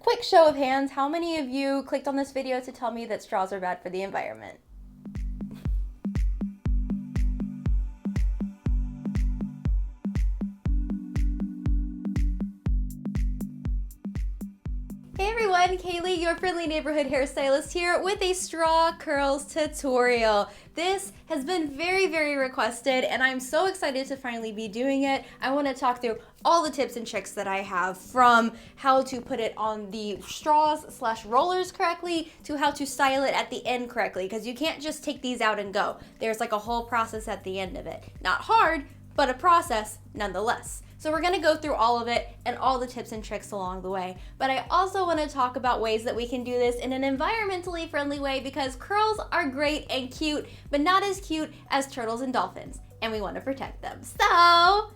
quick show of hands, how many of you clicked on this video to tell me that straws are bad for the environment? Hey everyone, Kaylee, your friendly neighborhood hairstylist here with a straw curls tutorial. This has been very requested and I'm so excited to finally be doing it. I want to talk through all the tips and tricks that I have, from how to put it on the straws/rollers correctly to how to style it at the end correctly, because you can't just take these out and go. There's like a whole process at the end of it. Not hard, but a process nonetheless. So we're gonna go through all of it and all the tips and tricks along the way. But I also wanna talk about ways that we can do this in an environmentally friendly way, because curls are great and cute, but not as cute as turtles and dolphins, and we wanna protect them. So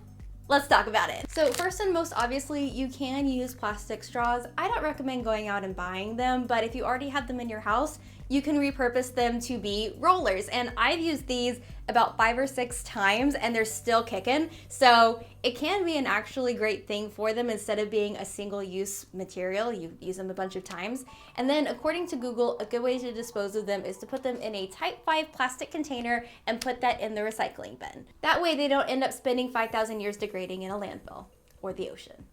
let's talk about it. So first and most obviously, you can use plastic straws. I don't recommend going out and buying them, but if you already have them in your house, you can repurpose them to be rollers. And I've used these about 5 or 6 times and they're still kicking. So it can be an actually great thing for them. Instead of being a single-use material, you use them a bunch of times. And then according to Google, a good way to dispose of them is to put them in a type 5 plastic container and put that in the recycling bin. That way they don't end up spending 5,000 years degrading in a landfill or the ocean.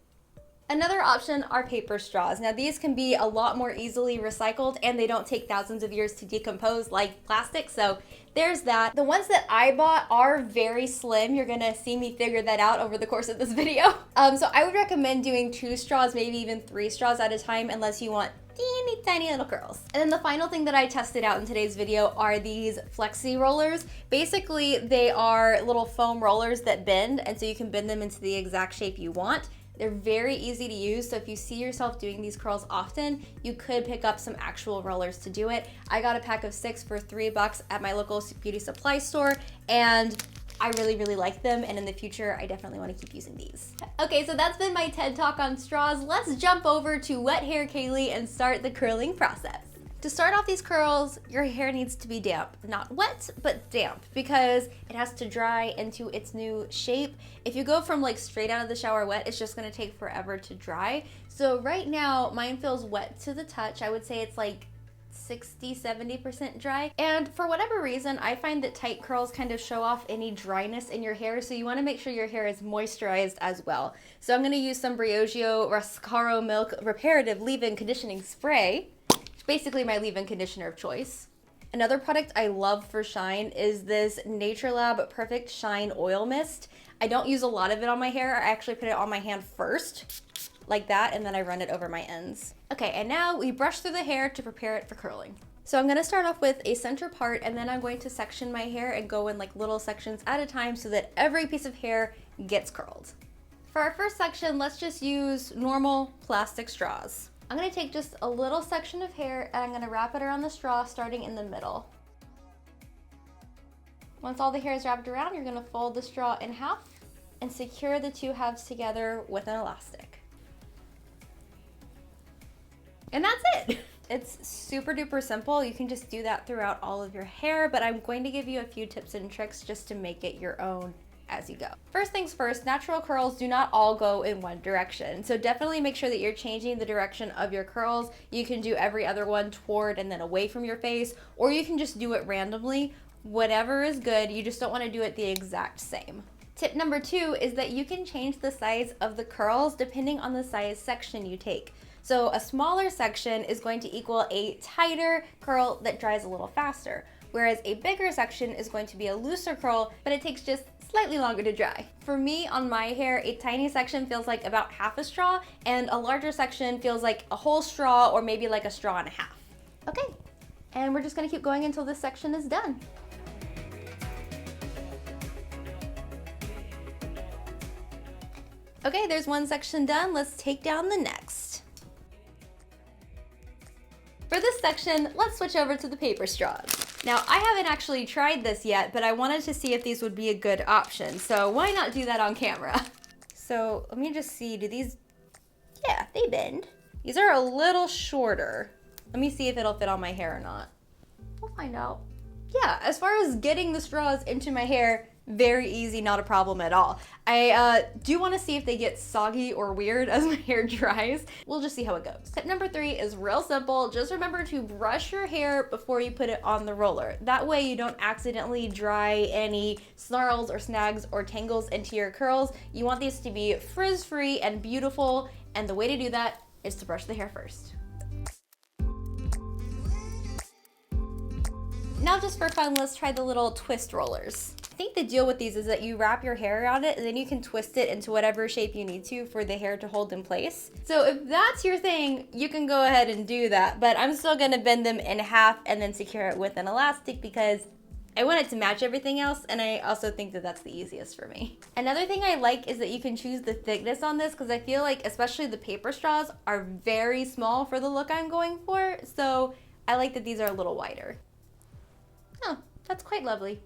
Another option are paper straws. Now these can be a lot more easily recycled and they don't take thousands of years to decompose like plastic, so there's that. The ones that I bought are very slim. You're gonna see me figure that out over the course of this video. So I would recommend doing 2 straws, maybe even 3 straws at a time, unless you want teeny tiny little curls. And then the final thing that I tested out in today's video are these flexi rollers. Basically, they are little foam rollers that bend, and so you can bend them into the exact shape you want. They're very easy to use, so if you see yourself doing these curls often, you could pick up some actual rollers to do it. I got a pack of 6 for $3 at my local beauty supply store, and I really like them, and in the future, I definitely want to keep using these. Okay, so that's been my TED Talk on straws. Let's jump over to Wet Hair Kaylee and start the curling process. To start off these curls, your hair needs to be damp. Not wet, but damp, because it has to dry into its new shape. If you go from like straight out of the shower wet, it's just gonna take forever to dry. So right now, mine feels wet to the touch. I would say it's like 60–70% dry. And for whatever reason, I find that tight curls kind of show off any dryness in your hair, so you wanna make sure your hair is moisturized as well. So I'm gonna use some Briogeo Rascaro Milk Reparative Leave-In Conditioning Spray. Basically my leave-in conditioner of choice. Another product I love for shine is this NatureLab Perfect Shine Oil Mist. I don't use a lot of it on my hair. I actually put it on my hand first, like that, and then I run it over my ends. Okay, and now we brush through the hair to prepare it for curling. So I'm gonna start off with a center part, and then I'm going to section my hair and go in like little sections at a time so that every piece of hair gets curled. For our first section, let's just use normal plastic straws. I'm gonna take just a little section of hair and I'm gonna wrap it around the straw, starting in the middle. Once all the hair is wrapped around, you're gonna fold the straw in half and secure the 2 halves together with an elastic. And that's it. It's super duper simple. You can just do that throughout all of your hair, but I'm going to give you a few tips and tricks just to make it your own as you go. First things first, natural curls do not all go in one direction. So definitely make sure that you're changing the direction of your curls. You can do every other one toward and then away from your face, or you can just do it randomly. Whatever is good, you just don't want to do it the exact same. Tip number 2 is that you can change the size of the curls depending on the size section you take. So a smaller section is going to equal a tighter curl that dries a little faster, whereas a bigger section is going to be a looser curl, but it takes just slightly longer to dry. For me, on my hair, a tiny section feels like about half a straw, and a larger section feels like a whole straw or maybe like a straw and a half. Okay, and we're just gonna keep going until this section is done. Okay, there's one section done. Let's take down the next. For this section, let's switch over to the paper straws. Now, I haven't actually tried this yet, but I wanted to see if these would be a good option. So why not do that on camera? So let me just see, do these, yeah, they bend. These are a little shorter. Let me see if it'll fit on my hair or not. We'll find out. Yeah, as far as getting the straws into my hair, Very easy, not a problem at all. I do want to see if they get soggy or weird as my hair dries. We'll just see how it goes. Tip number 3 is real simple. Just remember to brush your hair before you put it on the roller. That way you don't accidentally dry any snarls or snags or tangles into your curls. You want these to be frizz-free and beautiful, and the way to do that is to brush the hair first. Now just for fun, let's try the little twist rollers. I think the deal with these is that you wrap your hair around it and then you can twist it into whatever shape you need to for the hair to hold in place. So if that's your thing, you can go ahead and do that, but I'm still gonna bend them in half and then secure it with an elastic because I want it to match everything else, and I also think that that's the easiest for me. Another thing I like is that you can choose the thickness on this because I feel like especially the paper straws are very small for the look I'm going for, so I like that these are a little wider. Oh, that's quite lovely.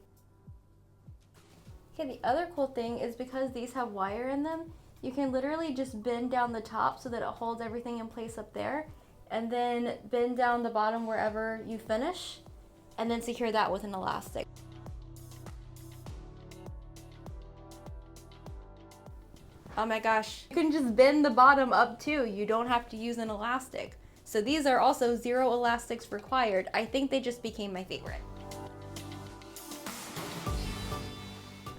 Okay, the other cool thing is because these have wire in them, you can literally just bend down the top so that it holds everything in place up there, and then bend down the bottom wherever you finish, and then secure that with an elastic. Oh my gosh, you can just bend the bottom up too. You don't have to use an elastic. So these are also 0 elastics required. I think they just became my favorite.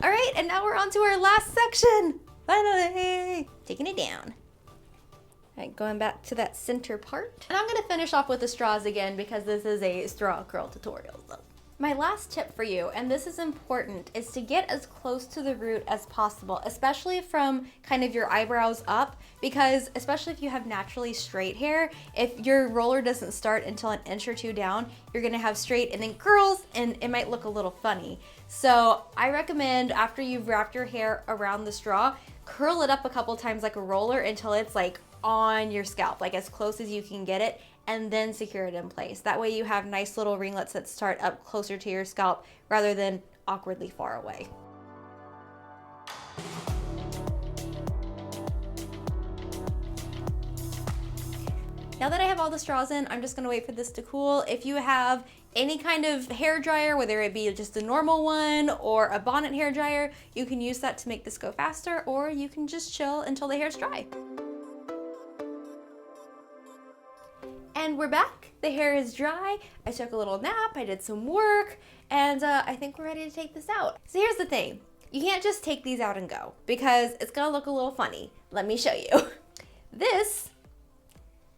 All right, and now we're on to our last section. Finally, taking it down. All right, going back to that center part. And I'm gonna finish off with the straws again because this is a straw curl tutorial. So. My last tip for you, and this is important, is to get as close to the root as possible, especially from kind of your eyebrows up, because especially if you have naturally straight hair, if your roller doesn't start until an inch or 2 down, you're gonna have straight and then curls, and it might look a little funny. So I recommend after you've wrapped your hair around the straw, curl it up a couple times like a roller until it's like on your scalp, like as close as you can get it, and then secure it in place. That way you have nice little ringlets that start up closer to your scalp rather than awkwardly far away. Now that I have all the straws in, I'm just gonna wait for this to cool. If you have any kind of hair dryer, whether it be just a normal one or a bonnet hair dryer, you can use that to make this go faster, or you can just chill until the hair's dry. And we're back. The hair is dry. I took a little nap, I did some work, and I think we're ready to take this out. So here's the thing. You can't just take these out and go because it's gonna look a little funny. Let me show you. This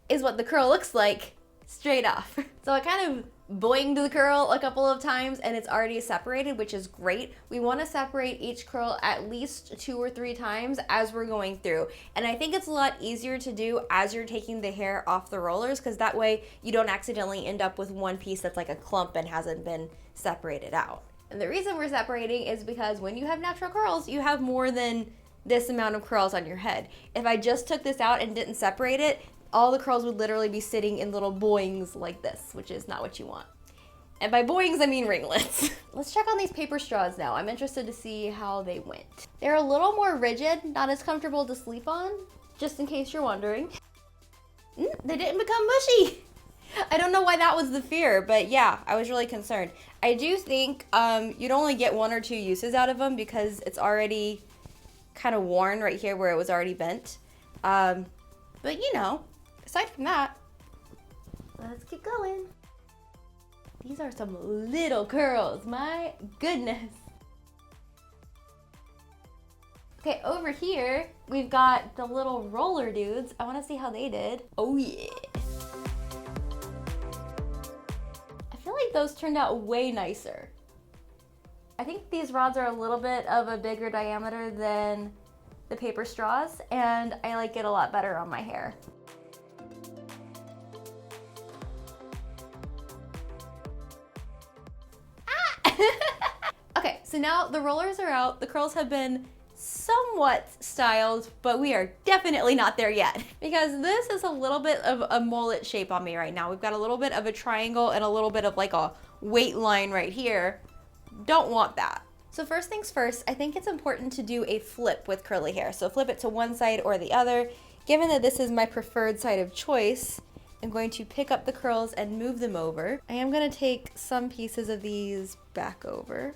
is what the curl looks like straight off. So I kind of boinged the curl a couple of times and it's already separated, which is great. We want to separate each curl at least 2 or 3 times as we're going through. And I think it's a lot easier to do as you're taking the hair off the rollers, because that way you don't accidentally end up with one piece that's like a clump and hasn't been separated out. And the reason we're separating is because when you have natural curls, you have more than this amount of curls on your head. If I just took this out and didn't separate it, all the curls would literally be sitting in little boings like this, which is not what you want. And by boings, I mean ringlets. Let's check on these paper straws now. I'm interested to see how they went. They're a little more rigid, not as comfortable to sleep on, just in case you're wondering. They didn't become mushy. I don't know why that was the fear, but yeah, I was really concerned. I do think you'd only get 1 or 2 uses out of them because it's already kind of worn right here where it was already bent. But you know, aside from that, let's get going. These are some little curls, my goodness. Okay, over here, we've got the little roller dudes. I wanna see how they did. Oh yeah. I feel like those turned out way nicer. I think these rods are a little bit of a bigger diameter than the paper straws, and I like it a lot better on my hair. Okay, so now the rollers are out. The curls have been somewhat styled, but we are definitely not there yet because this is a little bit of a mullet shape on me right now. We've got a little bit of a triangle and a little bit of like a weight line right here. Don't want that. So first things first, I think it's important to do a flip with curly hair. So flip it to one side or the other. Given that this is my preferred side of choice, I'm going to pick up the curls and move them over. I am going to take some pieces of these back over.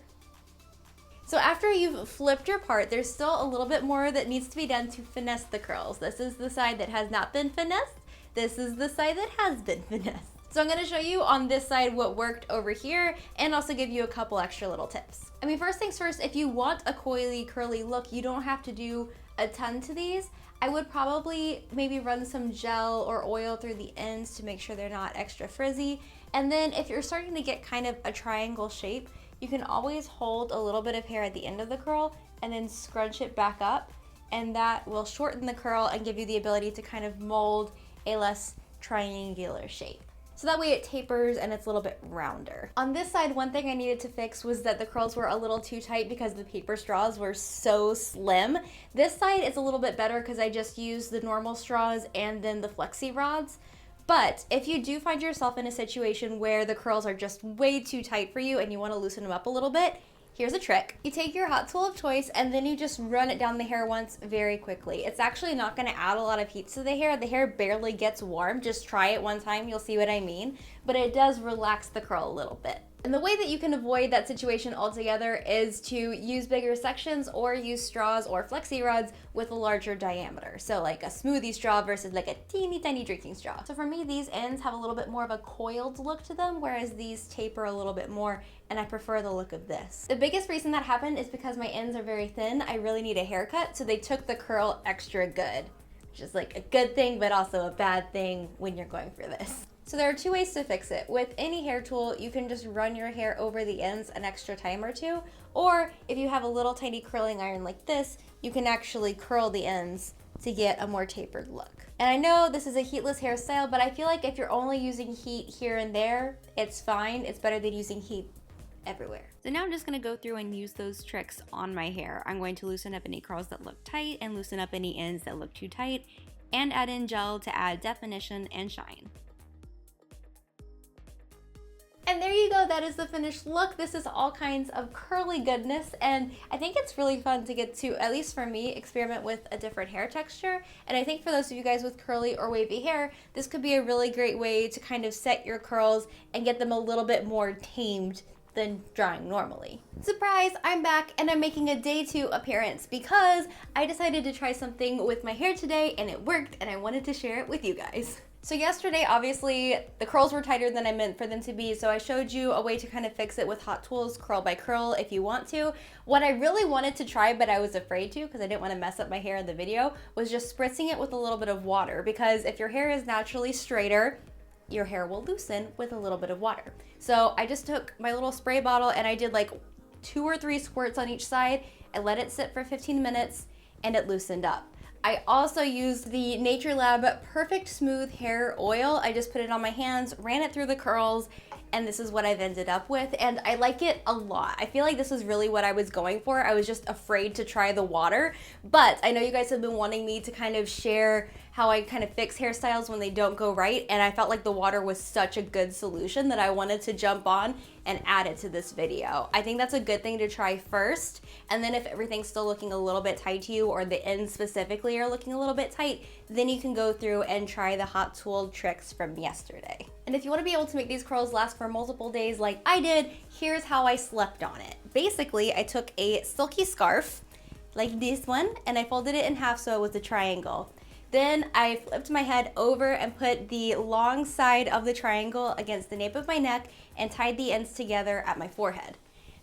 So after you've flipped your part, there's still a little bit more that needs to be done to finesse the curls. This is the side that has not been finessed. This is the side that has been finessed. So I'm gonna show you on this side what worked over here and also give you a couple extra little tips. I mean, first things first, if you want a coily, curly look, you don't have to do a ton to these. I would probably maybe run some gel or oil through the ends to make sure they're not extra frizzy. And then if you're starting to get kind of a triangle shape, you can always hold a little bit of hair at the end of the curl and then scrunch it back up, and that will shorten the curl and give you the ability to kind of mold a less triangular shape. So that way it tapers and it's a little bit rounder. On this side, one thing I needed to fix was that the curls were a little too tight because the paper straws were so slim. This side is a little bit better because I just used the normal straws and then the flexi rods. But if you do find yourself in a situation where the curls are just way too tight for you and you want to loosen them up a little bit, here's a trick. You take your hot tool of choice and then you just run it down the hair once very quickly. It's actually not going to add a lot of heat to the hair. The hair barely gets warm. Just try it one time, you'll see what I mean. But it does relax the curl a little bit. And the way that you can avoid that situation altogether is to use bigger sections or use straws or flexi rods with a larger diameter. So like a smoothie straw versus like a teeny tiny drinking straw. So for me, these ends have a little bit more of a coiled look to them, whereas these taper a little bit more, and I prefer the look of this. The biggest reason that happened is because my ends are very thin. I really need a haircut, so they took the curl extra good, which is like a good thing, but also a bad thing when you're going for this. So there are two ways to fix it. With any hair tool, you can just run your hair over the ends an extra time or two, or if you have a little tiny curling iron like this, you can actually curl the ends to get a more tapered look. And I know this is a heatless hairstyle, but I feel like if you're only using heat here and there, it's fine. It's better than using heat everywhere. So now I'm just gonna go through and use those tricks on my hair. I'm going to loosen up any curls that look tight and loosen up any ends that look too tight, and add in gel to add definition and shine. And there you go, that is the finished look. This is all kinds of curly goodness, and I think it's really fun to get to, at least for me, experiment with a different hair texture. And I think for those of you guys with curly or wavy hair, this could be a really great way to kind of set your curls and get them a little bit more tamed than drawing normally. Surprise, I'm back and I'm making a day 2 appearance because I decided to try something with my hair today and it worked, and I wanted to share it with you guys. So yesterday, obviously, the curls were tighter than I meant for them to be, so I showed you a way to kind of fix it with hot tools, curl by curl, if you want to. What I really wanted to try, but I was afraid to because I didn't want to mess up my hair in the video, was just spritzing it with a little bit of water, because if your hair is naturally straighter, your hair will loosen with a little bit of water. So I just took my little spray bottle and I did like 2 or 3 squirts on each side. I let it sit for 15 minutes and it loosened up. I also used the Nature Lab Perfect Smooth Hair Oil. I just put it on my hands, ran it through the curls, and this is what I've ended up with, and I like it a lot. I feel like this is really what I was going for. I was just afraid to try the water, but I know you guys have been wanting me to kind of share how I kind of fix hairstyles when they don't go right, and I felt like the water was such a good solution that I wanted to jump on and add it to this video. I think that's a good thing to try first, and then if everything's still looking a little bit tight to you, or the ends specifically are looking a little bit tight, then you can go through and try the hot tool tricks from yesterday. And if you want to be able to make these curls last for multiple days like I did, here's how I slept on it. Basically, I took a silky scarf, like this one, and I folded it in half so it was a triangle. Then I flipped my head over and put the long side of the triangle against the nape of my neck and tied the ends together at my forehead.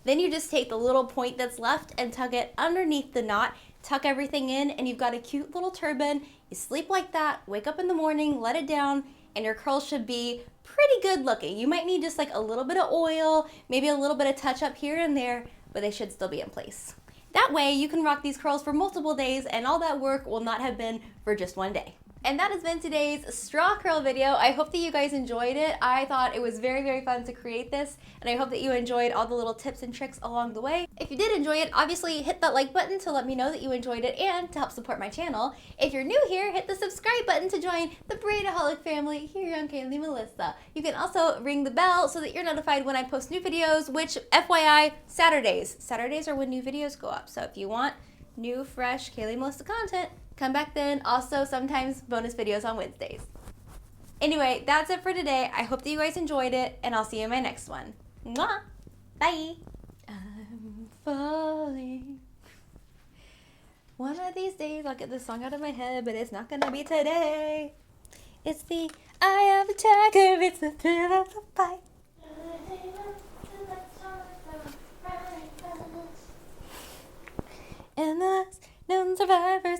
Then you just take the little point that's left and tuck it underneath the knot, tuck everything in, and you've got a cute little turban. You sleep like that, wake up in the morning, let it down, and your curls should be pretty good looking. You might need just like a little bit of oil, maybe a little bit of touch up here and there, but they should still be in place. That way you can rock these curls for multiple days, and all that work will not have been for just one day. And that has been today's straw curl video. I hope that you guys enjoyed it. I thought it was very, very fun to create this, and I hope that you enjoyed all the little tips and tricks along the way. If you did enjoy it, obviously hit that like button to let me know that you enjoyed it and to help support my channel. If you're new here, hit the subscribe button to join the Braidaholic family here on Kayley Melissa. You can also ring the bell so that you're notified when I post new videos, which, FYI, Saturdays. Saturdays are when new videos go up. So if you want new, fresh Kayley Melissa content, come back then. Also, sometimes bonus videos on Wednesdays. Anyway, that's it for today. I hope that you guys enjoyed it, and I'll see you in my next one. Mwah! Bye! falling. One of these days I'll get this song out of my head, but it's not gonna be today. It's the eye of the tiger, it's the thrill of the fight. And the last known survivor